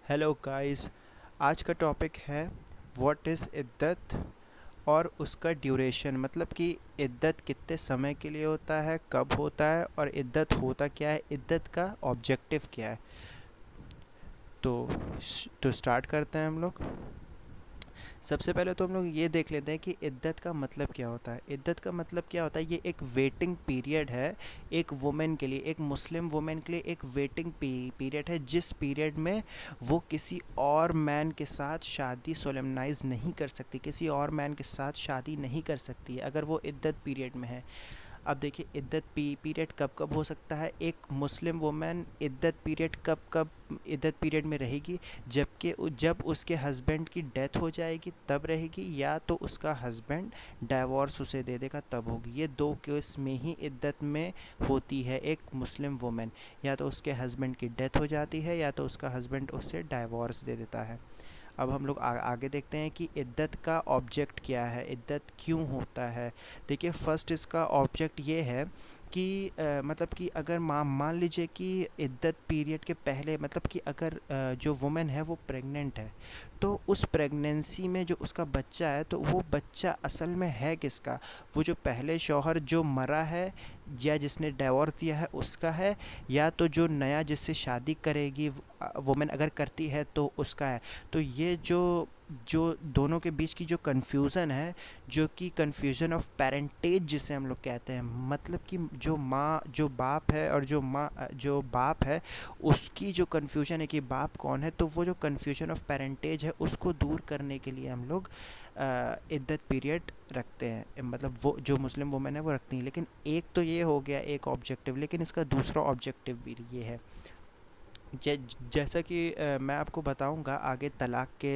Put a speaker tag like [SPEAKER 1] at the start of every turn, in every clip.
[SPEAKER 1] Hello guys. आज का topic है व्हाट इज़ इद्दत और उसका ड्यूरेशन, मतलब कि इद्दत कितने समय के लिए होता है, कब होता है और इद्दत होता क्या है, इद्दत का ऑब्जेक्टिव क्या है। तो स्टार्ट करते हैं हम लोग। सबसे पहले तो हम लोग ये देख लेते हैं कि इद्दत का मतलब क्या होता है। इद्दत का मतलब क्या होता है, ये एक वेटिंग पीरियड है एक वुमेन के लिए, एक मुस्लिम वुमेन के लिए एक वेटिंग पीरियड है, जिस पीरियड में वो किसी और मैन के साथ शादी सोलेमनाइज नहीं कर सकती, किसी और मैन के साथ शादी नहीं कर सकती है अगर वो इद्दत पीरियड में है। अब देखिए इद्दत पीरियड कब कब हो सकता है। एक मुस्लिम वुमेन इद्दत पीरियड कब कब इद्दत पीरियड में रहेगी, जब उसके हस्बैंड की डेथ हो जाएगी तब रहेगी, या तो उसका हस्बैंड डाइवोर्स उसे दे देगा तब होगी। ये दो केस में ही इद्दत में होती है एक मुस्लिम वुमेन, या तो उसके हस्बैंड की डेथ हो जाती है या तो उसका हस्बैंड उससे डाइवोर्स दे देता है। अब हम लोग आगे देखते हैं कि इद्दत का ऑब्जेक्ट क्या है, इद्दत क्यों होता है। देखिए फर्स्ट इसका ऑब्जेक्ट ये है कि मतलब कि अगर मान लीजिए कि इद्दत पीरियड के पहले, मतलब कि अगर जो वुमेन है वो प्रेग्नेंट है, तो उस प्रेगनेंसी में जो उसका बच्चा है तो वो बच्चा असल में है किसका, वो जो पहले शौहर जो मरा है या जिसने डाइवोर्स दिया है उसका है, या तो जो नया जिससे शादी करेगी वुमेन अगर करती है तो उसका है। तो ये जो जो दोनों के बीच की जो कन्फ्यूज़न है, जो कि कन्फ्यूज़न ऑफ पेरेंटेज जिसे हम लोग कहते हैं, मतलब कि जो माँ जो बाप है और जो बाप है उसकी जो कन्फ्यूजन है कि बाप कौन है, तो वो जो कन्फ्यूजन ऑफ पेरेंटेज है उसको दूर करने के लिए हम लोग इद्दत पीरियड रखते हैं, मतलब वो जो मुस्लिम वुमेन है वो रखती हैं। लेकिन एक तो ये हो गया एक ऑब्जेक्टिव, लेकिन इसका दूसरा ऑब्जेक्टिव भी ये है। जैसा कि मैं आपको बताऊंगा आगे तलाक़ के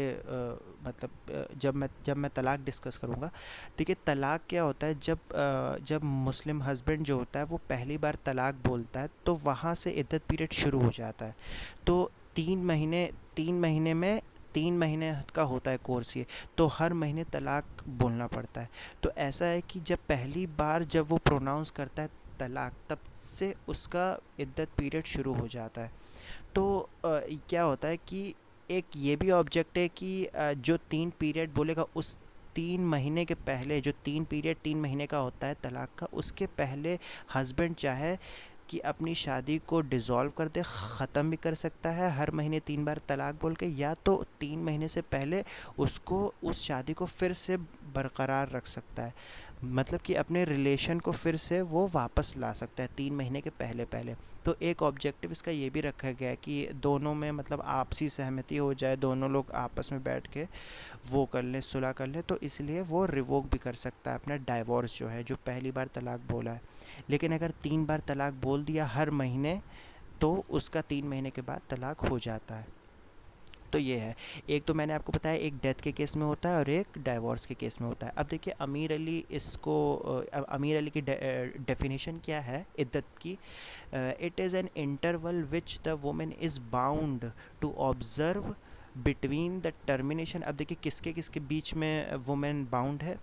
[SPEAKER 1] मतलब जब मैं तलाक़ डिस्कस करूंगा। देखिए तलाक़ क्या होता है, जब मुस्लिम हस्बैंड जो होता है वो पहली बार तलाक़ बोलता है तो वहाँ से इद्दत पीरियड शुरू हो जाता है। तो 3 महीने 3 महीने में 3 महीने का होता है कोर्स ये, तो हर महीने तलाक़ बोलना पड़ता है। तो ऐसा है कि जब पहली बार जब वो प्रोनाउंस करता है तलाक़, तब से उसका इद्दत पीरियड शुरू हो जाता है। तो क्या होता है कि एक ये भी ऑब्जेक्ट है कि जो 3 पीरियड बोलेगा उस 3 महीने के पहले, जो 3 महीने का होता है तलाक का, उसके पहले हस्बैंड चाहे कि अपनी शादी को डिज़ोल्व कर दे, ख़त्म भी कर सकता है हर महीने 3 बार तलाक बोल के, या तो 3 महीने से पहले उसको उस शादी को फिर से बरकरार रख सकता है, मतलब कि अपने रिलेशन को फिर से वो वापस ला सकता है 3 महीने के पहले पहले। तो एक ऑब्जेक्टिव इसका ये भी रखा गया है कि दोनों में मतलब आपसी सहमति हो जाए, दोनों लोग आपस में बैठ के वो कर लें, सुलह कर लें, तो इसलिए वो रिवोक भी कर सकता है अपना डाइवोर्स जो है, जो पहली बार तलाक बोला है। लेकिन अगर 3 बार तलाक बोल दिया हर महीने, तो उसका 3 महीने के बाद तलाक हो जाता है। तो ये है, एक तो मैंने आपको बताया एक डेथ के केस में होता है और एक डाइवोर्स के केस में होता है। अब देखिए अमीर अली इसको अमीर अली की डेफिनेशन क्या है इद्दत की। It is an interval which the women is bound to observe between the termination. अब देखिए किसके किसके बीच में वुमेन बाउंड है।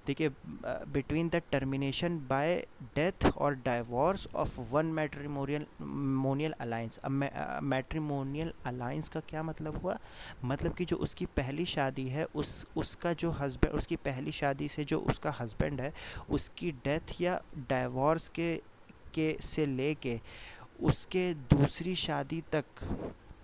[SPEAKER 1] देखिए between the termination by death और divorce of one matrimonial alliance. अब मैट्रिमोनियल अलाइंस का क्या मतलब हुआ, मतलब कि जो उसकी पहली शादी है उसका जो हस्बैंड, उसकी पहली शादी से जो उसका हस्बैंड है उसकी डेथ या डाइवोर्स के से लेके उसके दूसरी शादी तक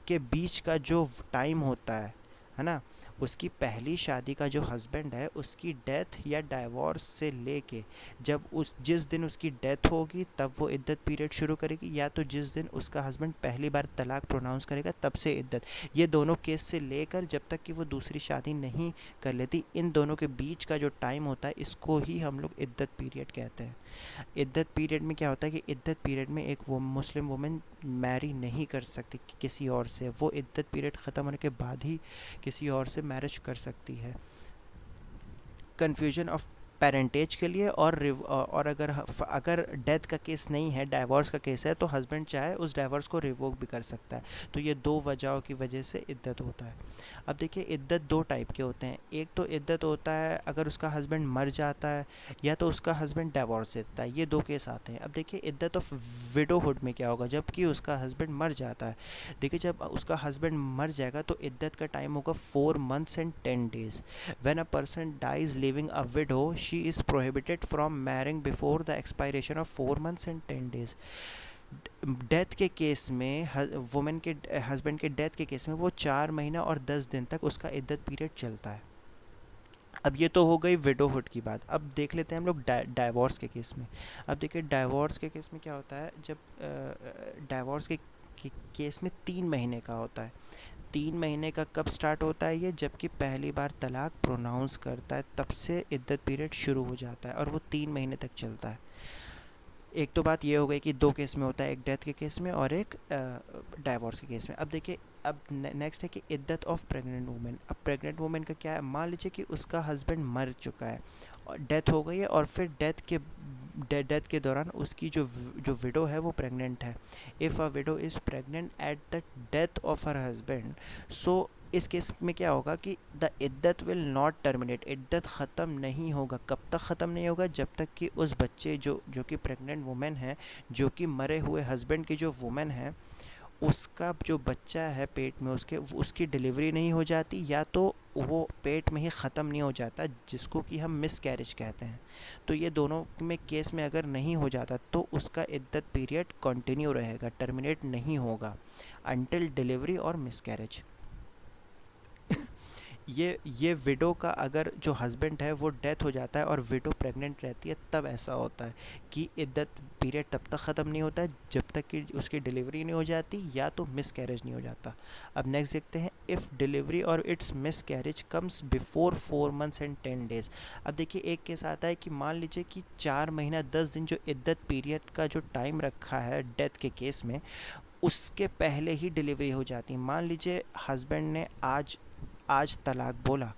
[SPEAKER 1] के बीच का जो टाइम होता है ना, उसकी पहली शादी का जो हस्बैंड है उसकी डेथ या डाइवोर्स से लेके जब उस जिस दिन उसकी डेथ होगी तब वो इद्दत पीरियड शुरू करेगी, या तो जिस दिन उसका हस्बैंड पहली बार तलाक प्रोनाउंस करेगा तब से इद्दत। ये दोनों केस से लेकर जब तक कि वो दूसरी शादी नहीं कर लेती, इन दोनों के बीच का जो टाइम होता है इसको ही हम लोग इद्दत पीरियड कहते हैं। इद्दत पीरियड में क्या होता है कि इद्दत पीरियड में एक वो मुस्लिम वुमेन मैरी नहीं कर सकती किसी और से, वो इद्दत पीरियड ख़त्म होने के बाद ही किसी और से मैरिज कर सकती है। कन्फ्यूजन ऑफ पेरेंटेज के लिए, और अगर डेथ का केस नहीं है, डाइवोर्स का केस है, तो हस्बैंड चाहे उस डाइवोर्स को रिवोक भी कर सकता है। तो ये दो वजहों की वजह से इद्दत होता है। अब देखिए, इद्दत दो टाइप के होते हैं। एक तो इद्दत होता है अगर उसका हस्बैंड मर जाता है या तो उसका हस्बैंड डाइवोर्स देता है, ये दो केस आते हैं। अब देखिए, इद्दत ऑफ विडोहुड में क्या होगा जबकि उसका हस्बैंड मर जाता है। देखिए, जब उसका हस्बैंड मर जाएगा तो इद्दत का टाइम होगा 4 months and 10 days। When a person dies leaving a widow, she is prohibited from marrying before the expiration of 4 months and 10 days। Death के केस में, वुमेन के हस्बैंड के डेथ के केस में, वो 4 महीना और 10 दिन तक उसका इद्दत पीरियड चलता है। अब ये तो हो गई विडोहुड की बात। अब देख लेते हैं हम लोग डाइवोर्स के केस में। अब देखिए, डाइवोर्स के केस में क्या होता है, जब डाइवोर्स के केस में 3 महीने का होता है। 3 महीने का कब स्टार्ट होता है ये, जबकि पहली बार तलाक प्रोनाउंस करता है तब से इद्दत पीरियड शुरू हो जाता है और वो 3 महीने तक चलता है। एक तो बात ये हो गई कि दो केस में होता है, एक डेथ के केस में और एक डाइवोर्स के केस में। अब देखिए, अब नेक्स्ट है कि इद्दत ऑफ प्रेग्नेंट वुमेन। अब प्रेग्नेंट वुमेन का क्या है, मान लीजिए कि उसका हस्बैंड मर चुका है और डेथ हो गई है, और फिर डेथ के दौरान उसकी जो विडो है वो प्रेग्नेंट है। If a widow is pregnant at the death of her husband, so इस केस में क्या होगा कि द इद्दत विल नॉट टर्मिनेट, इद्दत ख़त्म नहीं होगा। कब तक ख़त्म नहीं होगा, जब तक कि उस बच्चे जो कि प्रेग्नेंट वुमेन है, जो कि मरे हुए हस्बैंड की जो वुमेन है, उसका जो बच्चा है पेट में, उसकी डिलीवरी नहीं हो जाती, या तो वो पेट में ही ख़त्म नहीं हो जाता, जिसको कि हम मिस कैरेज कहते हैं। तो ये दोनों में केस में अगर नहीं हो जाता तो उसका इद्दत पीरियड कंटिन्यू रहेगा, टर्मिनेट नहीं होगा अनटिल डिलीवरी और मिस कैरेज। ये विडो का अगर जो हस्बैंड है वो डेथ हो जाता है और विडो प्रेग्नेंट रहती है, तब ऐसा होता है कि इद्दत पीरियड तब तक ख़त्म नहीं होता है जब तक कि उसकी डिलीवरी नहीं हो जाती या तो मिस कैरेज नहीं हो जाता। अब नेक्स्ट देखते हैं, इफ़ डिलीवरी और it's miss carriage comes before 4 months and 10 days। अब देखिए, एक केस आता है कि मान लीजिए कि 4 महीना 10 दिन जो इद्दत पीरियड का जो टाइम रखा है डेथ के केस में, उसके पहले ही डिलीवरी हो जाती है। मान लीजिए हस्बैंड ने आज आज तलाक बोला,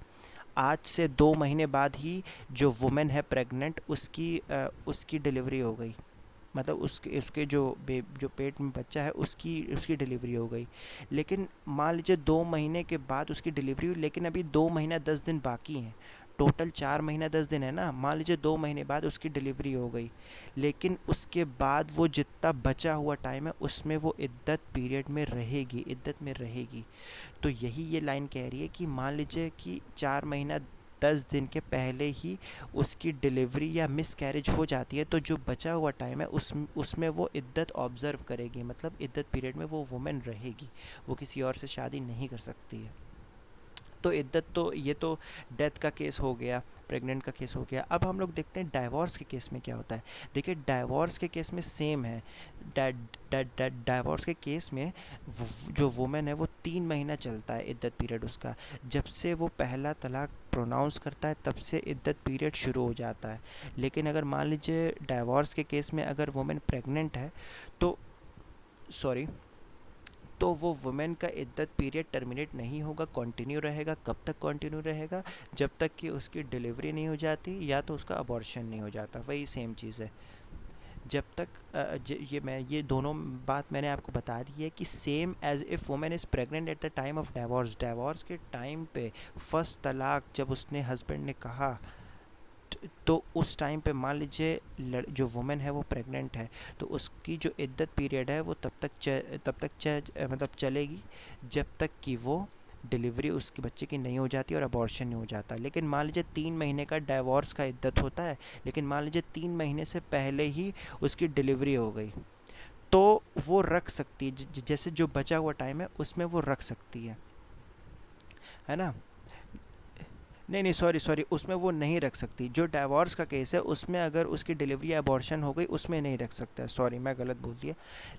[SPEAKER 1] आज से 2 महीने बाद ही जो वुमेन है प्रेग्नेंट, उसकी डिलीवरी हो गई। मतलब उसके उसके जो पेट में बच्चा है उसकी उसकी डिलीवरी हो गई। लेकिन मान लीजिए 2 महीने के बाद उसकी डिलीवरी हुई, लेकिन अभी 2 महीना 10 दिन बाकी हैं। टोटल 4 महीना 10 दिन है ना। मान लीजिए 2 महीने बाद उसकी डिलीवरी हो गई, लेकिन उसके बाद वो जितना बचा हुआ टाइम है उसमें वो इद्दत पीरियड में रहेगी, इद्दत में रहेगी। तो यही ये लाइन कह रही है कि मान लीजिए कि 4 महीना 10 दिन के पहले ही उसकी डिलीवरी या मिस कैरेज हो जाती है, तो जो बचा हुआ टाइम है उसमें वो इद्दत ऑब्ज़र्व करेगी, मतलब इद्दत पीरियड में वो वुमेन रहेगी, वो किसी और से शादी नहीं कर सकती है। तो इद्दत, तो ये तो डेथ का केस हो गया, प्रेग्नेंट का केस हो गया। अब हम लोग देखते हैं डाइवोर्स के केस में क्या होता है। देखिए, डाइवोर्स के केस में सेम है। डाइवोर्स के केस में जो वुमेन है वो 3 महीना चलता है इद्दत पीरियड उसका। जब से वो पहला तलाक प्रोनाउंस करता है तब से इद्दत पीरियड शुरू हो जाता है। लेकिन अगर मान लीजिए डाइवोर्स के केस में अगर वुमेन प्रेग्नेंट है, तो सॉरी, तो वो वुमेन का इद्दत पीरियड टर्मिनेट नहीं होगा, कंटिन्यू रहेगा। कब तक कंटिन्यू रहेगा, जब तक कि उसकी डिलीवरी नहीं हो जाती या तो उसका अबॉर्शन नहीं हो जाता। वही सेम चीज़ है। जब तक ये दोनों बात मैंने आपको बता दी है कि same as if women is pregnant at the time of divorce के टाइम पे, फर्स्ट तलाक जब उसने हस्बैंड ने कहा, तो उस टाइम पे मान लीजिए जो वुमेन है वो प्रेग्नेंट है, तो उसकी जो इद्दत पीरियड है वो मतलब चलेगी जब तक कि वो डिलीवरी उसके बच्चे की नहीं हो जाती और अबॉर्शन नहीं हो जाता। लेकिन मान लीजिए 3 महीने का डाइवोर्स का इद्दत होता है, लेकिन मान लीजिए 3 महीने से पहले ही उसकी डिलीवरी हो गई, तो वो रख सकती है, जैसे जो बचा हुआ टाइम है उसमें वो रख सकती है ना। नहीं नहीं, सॉरी सॉरी, उसमें वो नहीं रख सकती। जो डाइवोर्स का केस है उसमें अगर उसकी डिलीवरी या अबॉर्शन हो गई उसमें नहीं रख सकता है। सॉरी, मैं गलत बोल दिया।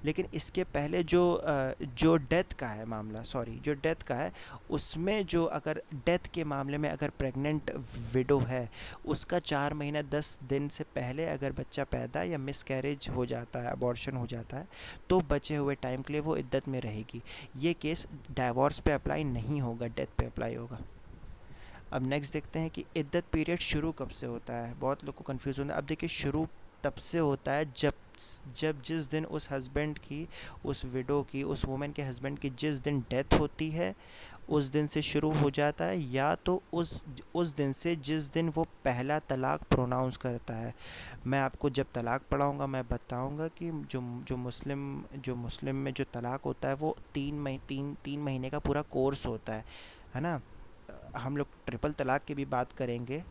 [SPEAKER 1] लेकिन इसके पहले जो डेथ का है मामला, सॉरी, जो डेथ का है उसमें, जो अगर डेथ के मामले में अगर प्रेग्नेंट विडो है, उसका 4 महीना 10 दिन से पहले अगर बच्चा पैदा या मिस कैरेज हो जाता है, अबॉर्शन हो जाता है, तो बचे हुए टाइम के लिए वो इद्दत में रहेगी। ये केस डाइवोर्स पे अप्लाई नहीं होगा, डेथ पे अप्लाई होगा। अब नेक्स्ट देखते हैं कि इद्दत पीरियड शुरू कब से होता है। बहुत लोग को कंफ्यूज होता है। अब देखिए, शुरू तब से होता है जब जिस दिन उस हस्बैंड की, उस विडो की, उस वुमेन के हस्बैंड की जिस दिन डेथ होती है, उस दिन से शुरू हो जाता है, या तो उस दिन से जिस दिन वो पहला तलाक प्रोनाउंस करता है। मैं आपको जब तलाक पढ़ाऊँगा मैं बताऊँगा कि जो मुस्लिम में जो तलाक होता है वो 3 महीने का पूरा कोर्स होता है ना। हम लोग ट्रिपल तलाक की भी बात करेंगे,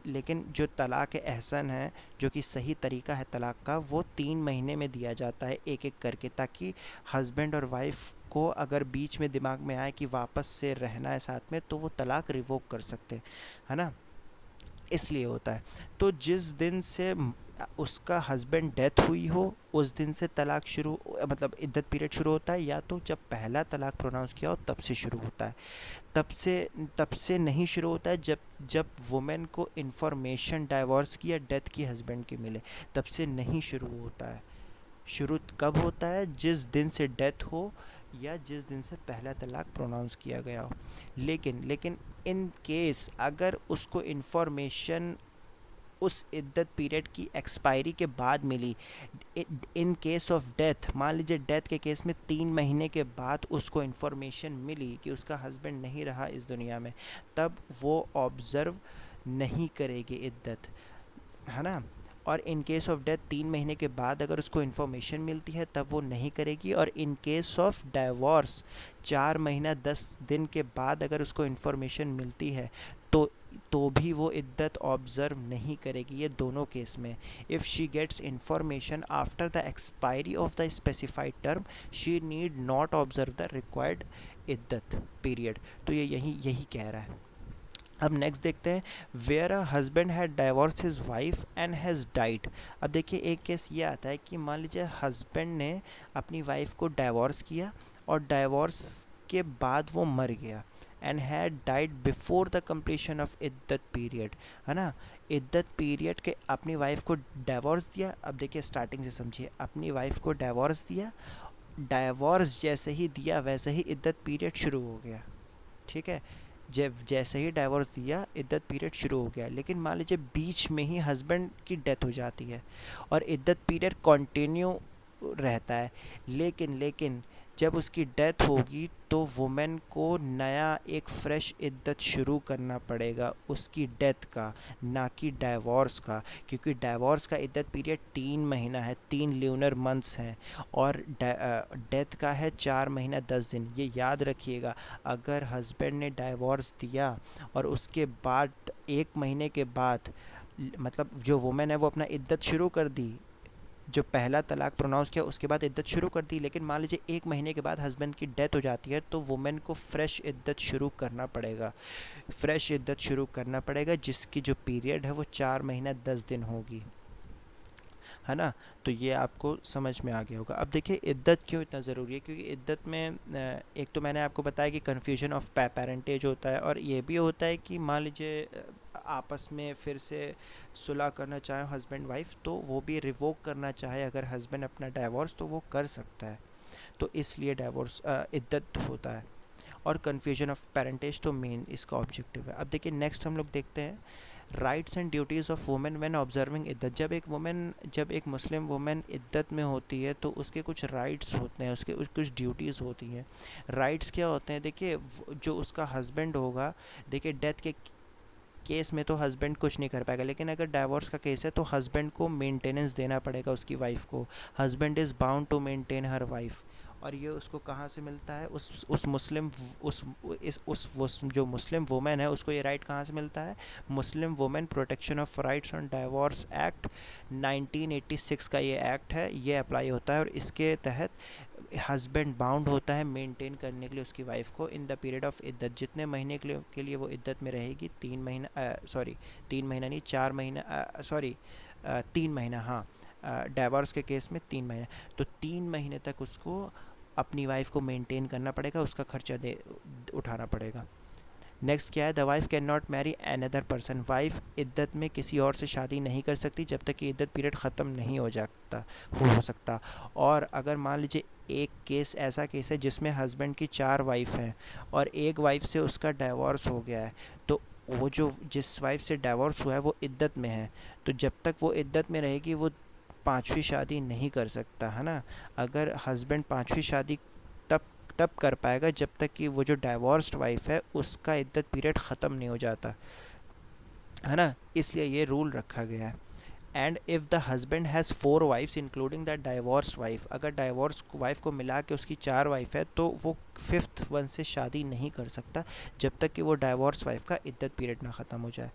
[SPEAKER 1] लेकिन जो तलाक एहसन है, जो कि सही तरीका है तलाक का, वो 3 महीने में दिया जाता है एक एक करके, ताकि हस्बैंड और वाइफ को अगर बीच में दिमाग में आए कि वापस से रहना है साथ में, तो वो तलाक रिवोक कर सकते हैं, है ना। इसलिए होता है। तो जिस दिन से उसका हस्बैंड डेथ हुई हो, उस दिन से तलाक शुरू, मतलब इद्दत पीरियड शुरू होता है, या तो जब पहला तलाक प्रोनाउंस किया हो तब से शुरू होता है। तब से तब से नहीं शुरू होता है जब जब वुमेन को इन्फॉर्मेशन डाइवोर्स की या डेथ की हस्बैंड की मिले, तब से नहीं शुरू होता है। शुरू कब होता है? जिस दिन से डेथ हो या जिस दिन से पहला तलाक प्रोनाउंस किया गया हो। लेकिन लेकिन इन केस अगर उसको इन्फॉर्मेशन उस इद्दत पीरियड की एक्सपायरी के बाद मिली, इन केस ऑफ डेथ, मान लीजिए डेथ के केस में 3 महीने के बाद उसको इन्फॉर्मेशन मिली कि उसका हस्बैंड नहीं रहा इस दुनिया में, तब वो ऑब्ज़र्व नहीं करेगी इद्दत, है ना। और इन केस ऑफ डेथ 3 महीने के बाद अगर उसको इन्फॉर्मेशन मिलती है तब वो नहीं करेगी। और इन केस ऑफ डाइवोर्स 4 महीना 10 दिन के बाद अगर उसको इन्फॉर्मेशन मिलती है तो भी वो इद्दत ऑब्ज़र्व नहीं करेगी। ये दोनों केस में, if she gets information after the expiry of the specified term, she need not observe the required इद्दत पीरियड। तो ये यही कह रहा है। अब नेक्स्ट देखते हैं, where a husband had divorce his wife and has died. अब देखिए, एक केस ये आता है कि मान लीजिए हस्बैंड ने अपनी वाइफ को डाइवोर्स किया और डाइवोर्स के बाद वो मर गया, and had died before the completion of इद्दत पीरियड, है ना। इद्दत पीरियड के अपनी वाइफ को डाइवोर्स दिया। अब देखिए स्टार्टिंग से समझिए, अपनी वाइफ को डाइवोर्स दिया, डाइवोर्स जैसे ही दिया वैसे ही इद्दत पीरियड शुरू हो गया, ठीक है। जब जैसे ही डाइवोर्स दिया इद्दत पीरियड शुरू हो गया। लेकिन मान लीजिए बीच में ही हस्बैंड की डेथ हो जाती है और इद्दत पीरियड कंटिन्यू रहता है, लेकिन जब उसकी डेथ होगी तो वुमेन को नया एक फ़्रेश इद्दत शुरू करना पड़ेगा उसकी डेथ का, ना कि डाइवोर्स का। क्योंकि डाइवोर्स का इद्दत पीरियड 3 महीना है, 3 ल्यूनर मंथ्स हैं, और डेथ का है 4 महीना 10 दिन। ये याद रखिएगा। अगर हस्बैंड ने डाइवोर्स दिया और उसके बाद 1 महीने के बाद, मतलब जो वुमेन है वो अपना इद्दत शुरू कर दी, जो पहला तलाक प्रोनाउंस किया उसके बाद इद्दत शुरू कर दी, लेकिन मान लीजिए 1 महीने के बाद हस्बैंड की डेथ हो जाती है, तो वुमेन को फ्रेश इद्दत शुरू करना पड़ेगा। फ्रेश इद्दत शुरू करना पड़ेगा जिसकी जो पीरियड है वो 4 महीना 10 दिन होगी, है ना। तो ये आपको समझ में आ गया होगा। अब देखिए इद्दत क्यों इतना ज़रूरी है, क्योंकि इद्दत में एक तो मैंने आपको बताया कि कन्फ्यूजन ऑफ पेरेंटेज होता है, और ये भी होता है कि मान लीजिए आपस में फिर से सुलह करना चाहे हस्बैंड वाइफ, तो वो भी रिवोक करना चाहे अगर हस्बैंड अपना डाइवोर्स, तो वो कर सकता है। तो इसलिए डाइवोर्स इद्दत होता है। और कन्फ्यूजन ऑफ पेरेंटेज तो मेन इसका ऑब्जेक्टिव है। अब देखिए नेक्स्ट हम लोग देखते हैं, rights and duties of women when observing इद्दत। जब एक मुस्लिम वुमेन इद्दत में होती है तो उसके कुछ राइट्स होते हैं, उसके कुछ ड्यूटीज़ होती हैं। राइट्स क्या होते हैं? देखिए जो उसका हस्बैंड होगा, देखिए डेथ के केस में तो हस्बैंड कुछ नहीं कर पाएगा, लेकिन अगर डाइवोर्स का केस है तो हस्बैंड को मेंटेनेंस देना पड़ेगा उसकी वाइफ को। Husband is bound to maintain her wife. और ये उसको कहाँ से मिलता है? उस मुस्लिम उस इस उस जो मुस्लिम वुमेन है उसको ये राइट कहाँ से मिलता है? Muslim women protection of rights on divorce act 1986 का ये एक्ट है, ये अप्लाई होता है। और इसके तहत हस्बैंड बाउंड होता है मेंटेन करने के लिए उसकी वाइफ को इन द पीरियड ऑफ इद्दत। जितने महीने के लिए वो इद्दत में रहेगी, 3 महीना, सॉरी 3 महीना नहीं, 4 महीना, सॉरी 3 महीना, हाँ, डाइवोर्स के केस में 3 महीना। तो 3 महीने तक उसको अपनी वाइफ को मेंटेन करना पड़ेगा, उसका खर्चा उठाना पड़ेगा। नेक्स्ट क्या है? The wife can not marry another person. Wife इद्दत में किसी और से शादी नहीं कर सकती जब तक कि इद्दत पीरियड ख़त्म नहीं हो सकता। और अगर मान लीजिए एक केस ऐसा केस है जिसमें हस्बैंड की 4 वाइफ हैं और एक वाइफ से उसका डाइवोर्स हो गया है, तो वो जो जिस वाइफ से डाइवोर्स हुआ है वो इद्दत में है, तो जब तक वो इद्दत में रहेगी वो पांचवी शादी नहीं कर सकता, है ना। अगर हस्बैंड पांचवी शादी तब तब कर पाएगा जब तक कि वो जो डाइवोर्स्ड वाइफ है उसका इद्दत पीरियड ख़त्म नहीं हो जाता, है ना। इसलिए ये रूल रखा गया है। And if the husband has 4 wives including the divorced wife, अगर डाइवोर्स वाइफ को मिला के उसकी 4 वाइफ है तो वो फिफ्थ वन से शादी नहीं कर सकता जब तक कि वो डाइवोर्स वाइफ का इद्दत पीरियड ना ख़त्म हो जाए।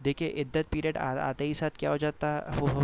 [SPEAKER 1] देखिए इद्दत पीरियड आते ही साथ क्या हो जाता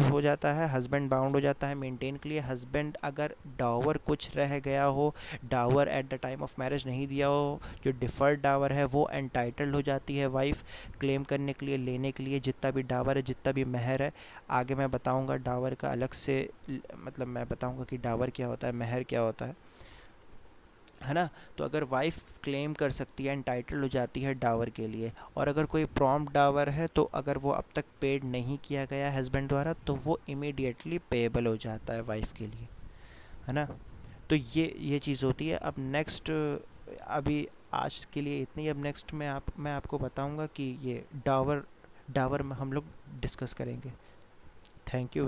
[SPEAKER 1] हो जाता है, हस्बैंड बाउंड हो जाता है मेंटेन के लिए। हस्बैंड अगर डावर कुछ रह गया हो, dower at the time of marriage नहीं दिया हो, जो डिफ़र्ड डावर है वो एंटाइटल्ड हो जाती है वाइफ क्लेम करने के लिए, लेने के लिए जितना भी डावर है, जितना भी महर है। आगे मैं बताऊंगा डावर का अलग से, मतलब मैं बताऊंगा कि डावर क्या होता है, महर क्या होता है ना। तो अगर वाइफ क्लेम कर सकती है, एंटाइटल हो जाती है डावर के लिए। और अगर कोई प्रॉम्प्ट डावर है तो अगर वो अब तक पेड नहीं किया गया हस्बैंड द्वारा तो वो इमीडिएटली पेएबल हो जाता है वाइफ के लिए, है ना। तो ये चीज़ होती है। अब नेक्स्ट, अभी आज के लिए इतनी, अब नेक्स्ट में मैं आपको बताऊंगा कि ये डावर डावर में हम लोग डिस्कस करेंगे। Thank you.